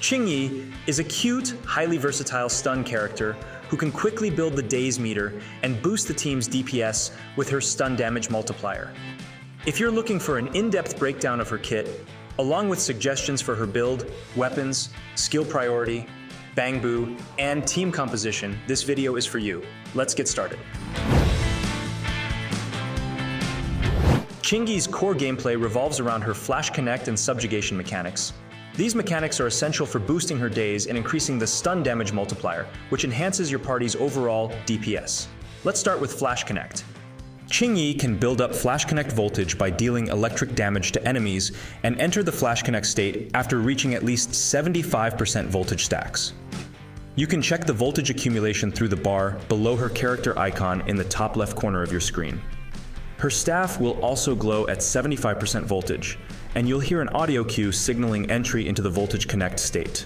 Qingyi is a cute, highly versatile stun character who can quickly build the daze meter and boost the team's DPS with her stun damage multiplier. If you're looking for an in-depth breakdown of her kit, along with suggestions for her build, weapons, skill priority, Bangboo, and team composition, this video is for you. Let's get started. Qingyi's core gameplay revolves around her flash connect and subjugation mechanics. These mechanics are essential for boosting her daze and increasing the stun damage multiplier, which enhances your party's overall DPS. Let's start with flash connect. Qingyi can build up flash connect voltage by dealing electric damage to enemies and enter the flash connect state after reaching at least 75% voltage stacks. You can check the voltage accumulation through the bar below her character icon in the top left corner of your screen. Her staff will also glow at 75% voltage, and you'll hear an audio cue signaling entry into the voltage connect state.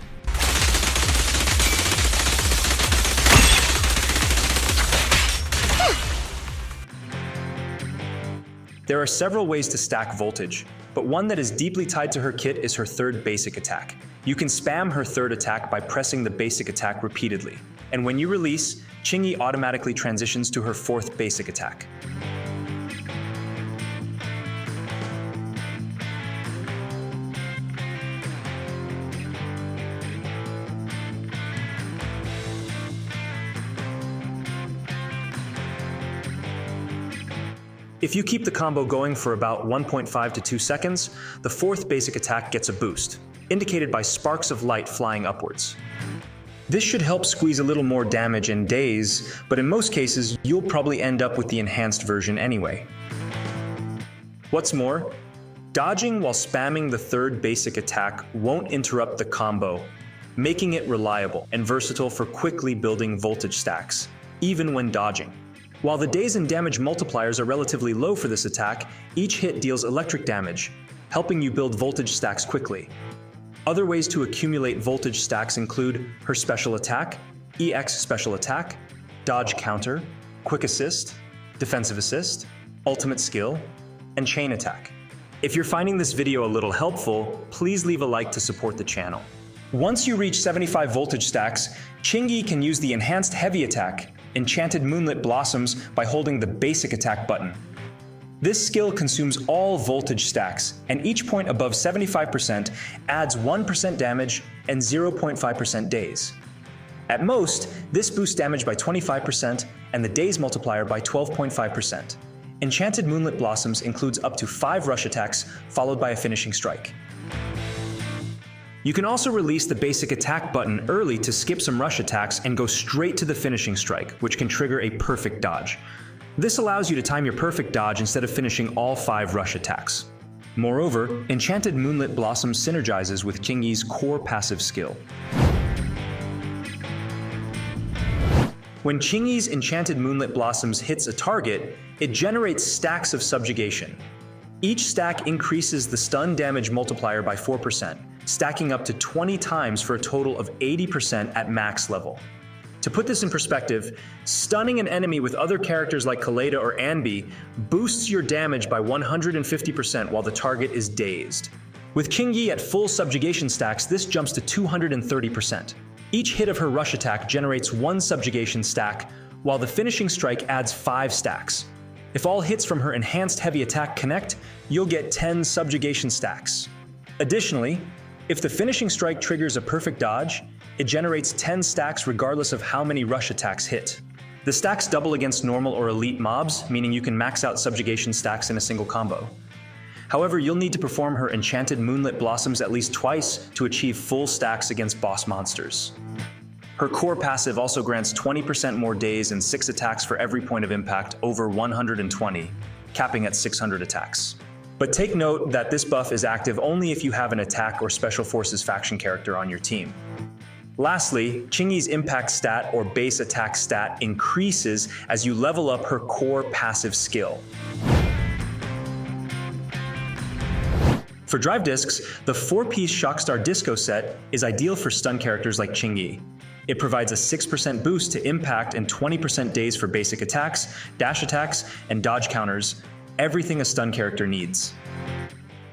There are several ways to stack voltage, but one that is deeply tied to her kit is her third basic attack. You can spam her third attack by pressing the basic attack repeatedly, and when you release, Qingyi automatically transitions to her fourth basic attack. If you keep the combo going for about 1.5 to 2 seconds, the fourth basic attack gets a boost, indicated by sparks of light flying upwards. This should help squeeze a little more damage and daze, but in most cases, you'll probably end up with the enhanced version anyway. What's more, dodging while spamming the third basic attack won't interrupt the combo, making it reliable and versatile for quickly building voltage stacks, even when dodging. While the daze and damage multipliers are relatively low for this attack, each hit deals electric damage, helping you build voltage stacks quickly. Other ways to accumulate voltage stacks include her special attack, EX special attack, dodge counter, quick assist, defensive assist, ultimate skill, and chain attack. If you're finding this video a little helpful, please leave a like to support the channel. Once you reach 75 voltage stacks, Qingyi can use the enhanced heavy attack, Enchanted Moonlit Blossoms, by holding the basic attack button. This skill consumes all voltage stacks, and each point above 75% adds 1% damage and 0.5% daze. At most, this boosts damage by 25% and the daze multiplier by 12.5%. Enchanted Moonlit Blossoms includes up to 5 rush attacks, followed by a finishing strike. You can also release the basic attack button early to skip some rush attacks and go straight to the finishing strike, which can trigger a perfect dodge. This allows you to time your perfect dodge instead of finishing all 5 rush attacks. Moreover, Enchanted Moonlit Blossoms synergizes with Qingyi's core passive skill. When Qingyi's Enchanted Moonlit Blossoms hits a target, it generates stacks of subjugation. Each stack increases the stun damage multiplier by 4%, stacking up to 20 times for a total of 80% at max level. To put this in perspective, stunning an enemy with other characters like Kaleda or Anbi boosts your damage by 150% while the target is dazed. With Qingyi at full subjugation stacks, this jumps to 230%. Each hit of her rush attack generates 1 subjugation stack, while the finishing strike adds 5 stacks. If all hits from her enhanced heavy attack connect, you'll get 10 subjugation stacks. Additionally, if the finishing strike triggers a perfect dodge, it generates 10 stacks regardless of how many rush attacks hit. The stacks double against normal or elite mobs, meaning you can max out subjugation stacks in a single combo. However, you'll need to perform her Enchanted Moonlit Blossoms at least twice to achieve full stacks against boss monsters. Her core passive also grants 20% more daze and 6 attacks for every point of impact over 120, capping at 600 attacks. But take note that this buff is active only if you have an attack or special forces faction character on your team. Lastly, Qingyi's impact stat or base attack stat increases as you level up her core passive skill. For drive discs, the 4-piece Shockstar Disco set is ideal for stun characters like Qingyi. It provides a 6% boost to impact and 20% daze for basic attacks, dash attacks, and dodge counters, everything a stun character needs.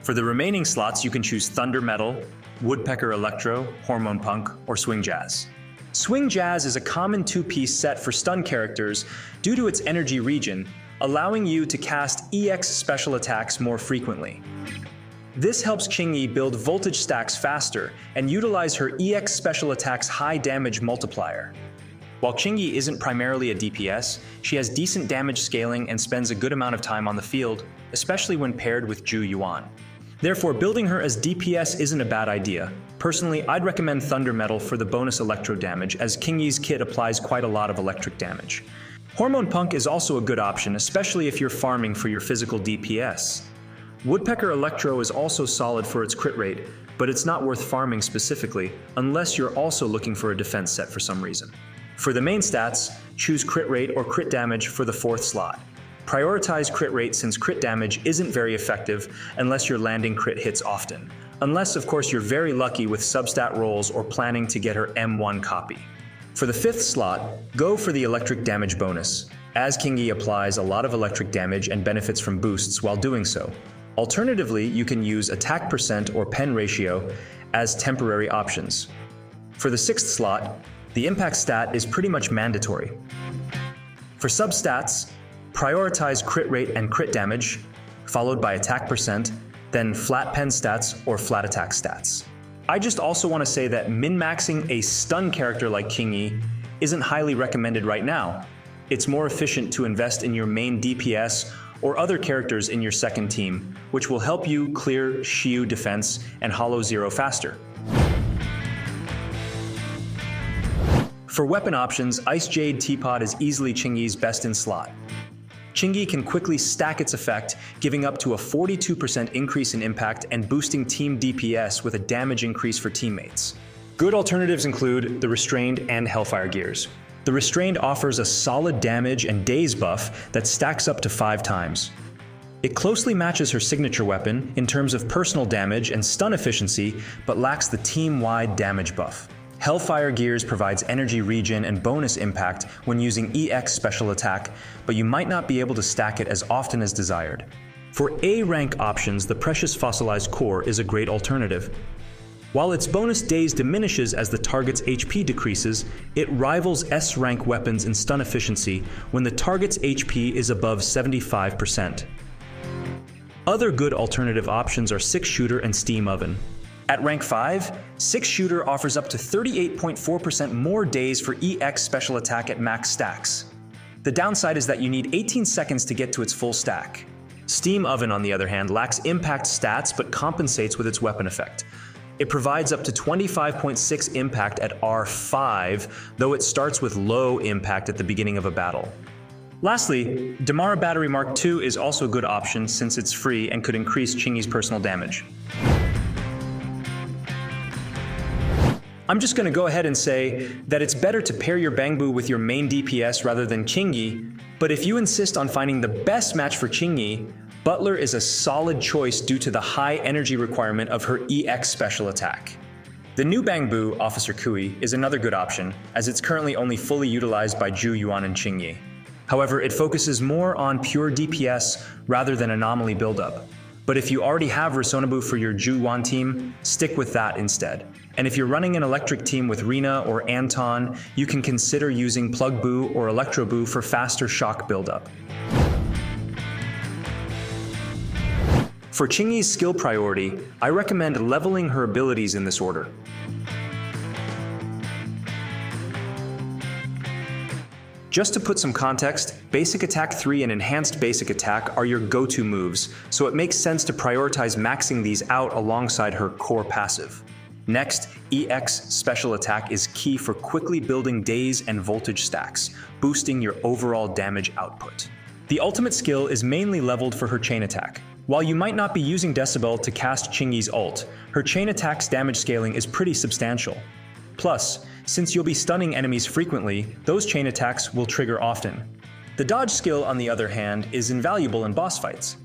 For the remaining slots, you can choose Thunder Metal, Woodpecker Electro, Hormone Punk, or Swing Jazz. Swing Jazz is a common two-piece set for stun characters due to its energy regen, allowing you to cast EX special attacks more frequently. This helps Qingyi build voltage stacks faster and utilize her EX special attack's high damage multiplier. While Qingyi isn't primarily a DPS, she has decent damage scaling and spends a good amount of time on the field, especially when paired with Zhu Yuan. Therefore, building her as DPS isn't a bad idea. Personally, I'd recommend Thunder Metal for the bonus electro damage, as Qingyi's kit applies quite a lot of electric damage. Hormone Punk is also a good option, especially if you're farming for your physical DPS. Woodpecker Electro is also solid for its crit rate, but it's not worth farming specifically, unless you're also looking for a defense set for some reason. For the main stats, choose crit rate or crit damage for the 4th slot. Prioritize crit rate since crit damage isn't very effective unless you're landing crit hits often. Unless, of course, you're very lucky with substat rolls or planning to get her M1 copy. For the 5th slot, go for the electric damage bonus, as Qingyi applies a lot of electric damage and benefits from boosts while doing so. Alternatively, you can use attack percent or pen ratio as temporary options. For the 6th slot, the impact stat is pretty much mandatory. For substats, prioritize crit rate and crit damage, followed by attack percent, then flat pen stats or flat attack stats. I just also want to say that min-maxing a stun character like Qingyi isn't highly recommended right now. It's more efficient to invest in your main DPS or other characters in your second team, which will help you clear Xiu defense and Hollow Zero faster. For weapon options, Ice Jade Teapot is easily Qingyi's best in slot. Qingyi can quickly stack its effect, giving up to a 42% increase in impact and boosting team DPS with a damage increase for teammates. Good alternatives include the Restrained and Hellfire gears. The Restrained offers a solid damage and daze buff that stacks up to 5 times. It closely matches her signature weapon in terms of personal damage and stun efficiency, but lacks the team-wide damage buff. Hellfire Gears provides energy regen and bonus impact when using EX special attack, but you might not be able to stack it as often as desired. For A rank options, the Precious Fossilized Core is a great alternative. While its bonus daze diminishes as the target's HP decreases, it rivals S rank weapons in stun efficiency when the target's HP is above 75%. Other good alternative options are 6-shooter and Steam Oven. At rank 5, 6-shooter offers up to 38.4% more days for EX special attack at max stacks. The downside is that you need 18 seconds to get to its full stack. Steam Oven, on the other hand, lacks impact stats but compensates with its weapon effect. It provides up to 25.6 impact at R5, though it starts with low impact at the beginning of a battle. Lastly, Damara Battery Mark II is also a good option since it's free and could increase Qingyi's personal damage. I'm just going to go ahead and say that it's better to pair your Bangboo with your main DPS rather than Qingyi, but if you insist on finding the best match for Qingyi, Butler is a solid choice due to the high energy requirement of her EX special attack. The new Bangboo, Officer Kui, is another good option, as it's currently only fully utilized by Zhu Yuan and Qingyi. However, it focuses more on pure DPS rather than anomaly buildup. But if you already have Risonabu for your Zhu Yuan team, stick with that instead. And if you're running an electric team with Rina or Anton, you can consider using Plug Boo or Electro Boo for faster shock buildup. For Qingyi's skill priority, I recommend leveling her abilities in this order. Just to put some context, Basic Attack 3 and Enhanced Basic Attack are your go-to moves, so it makes sense to prioritize maxing these out alongside her core passive. Next, EX Special Attack is key for quickly building daze and voltage stacks, boosting your overall damage output. The ultimate skill is mainly leveled for her chain attack. While you might not be using Decibel to cast Qingyi's ult, her chain attack's damage scaling is pretty substantial. Plus, since you'll be stunning enemies frequently, those chain attacks will trigger often. The dodge skill, on the other hand, is invaluable in boss fights.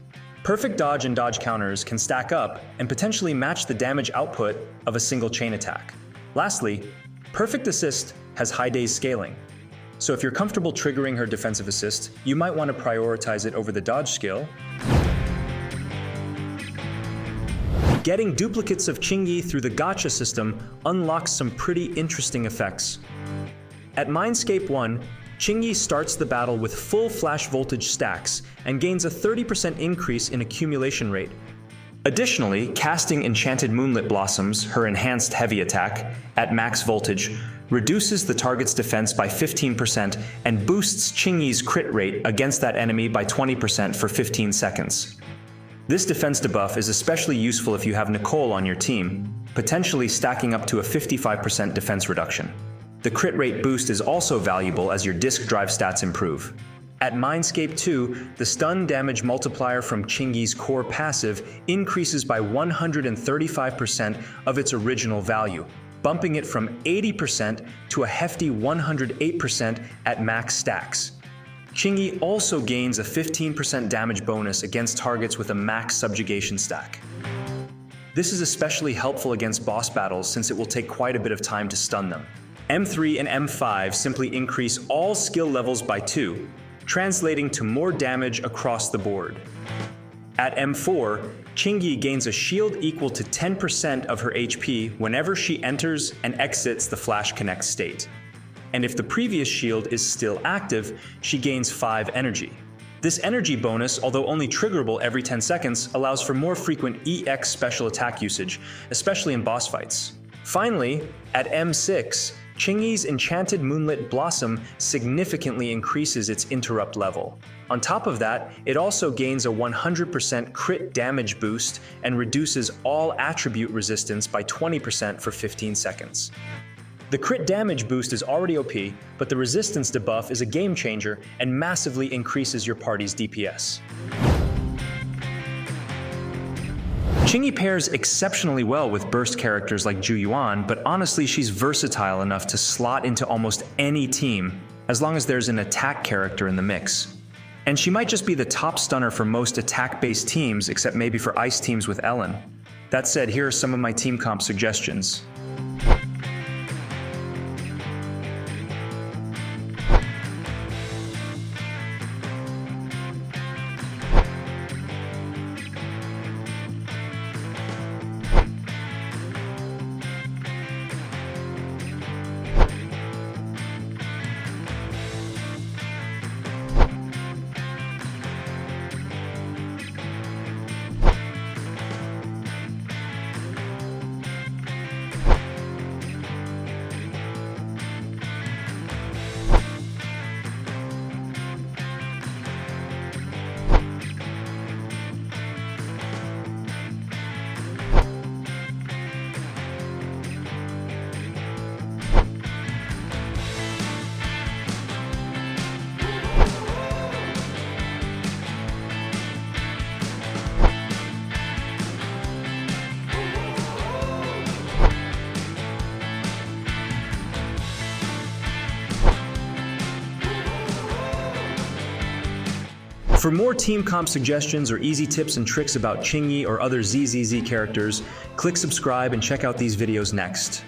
Perfect dodge and dodge counters can stack up and potentially match the damage output of a single chain attack. Lastly, Perfect Assist has high daze scaling. So if you're comfortable triggering her defensive assist, you might want to prioritize it over the dodge skill. Getting duplicates of Qingyi through the gacha system unlocks some pretty interesting effects. At Mindscape 1, Qingyi starts the battle with full flash voltage stacks and gains a 30% increase in accumulation rate. Additionally, casting Enchanted Moonlit Blossoms, her enhanced heavy attack, at max voltage, reduces the target's defense by 15% and boosts Qingyi's crit rate against that enemy by 20% for 15 seconds. This defense debuff is especially useful if you have Nicole on your team, potentially stacking up to a 55% defense reduction. The crit rate boost is also valuable as your disc drive stats improve. At Mindscape 2, the stun damage multiplier from Qingyi's core passive increases by 135% of its original value, bumping it from 80% to a hefty 108% at max stacks. Qingyi also gains a 15% damage bonus against targets with a max subjugation stack. This is especially helpful against boss battles since it will take quite a bit of time to stun them. M3 and M5 simply increase all skill levels by 2, translating to more damage across the board. At M4, Qingyi gains a shield equal to 10% of her HP whenever she enters and exits the Flash Connect state. And if the previous shield is still active, she gains 5 energy. This energy bonus, although only triggerable every 10 seconds, allows for more frequent EX special attack usage, especially in boss fights. Finally, at M6, Qingyi's Enchanted Moonlit Blossom significantly increases its interrupt level. On top of that, it also gains a 100% crit damage boost and reduces all attribute resistance by 20% for 15 seconds. The crit damage boost is already OP, but the resistance debuff is a game changer and massively increases your party's DPS. Qingyi pairs exceptionally well with burst characters like Zhu Yuan, but honestly she's versatile enough to slot into almost any team, as long as there's an attack character in the mix. And she might just be the top stunner for most attack-based teams, except maybe for ice teams with Ellen. That said, here are some of my team comp suggestions. For more team comp suggestions or easy tips and tricks about Qingyi or other ZZZ characters, click subscribe and check out these videos next.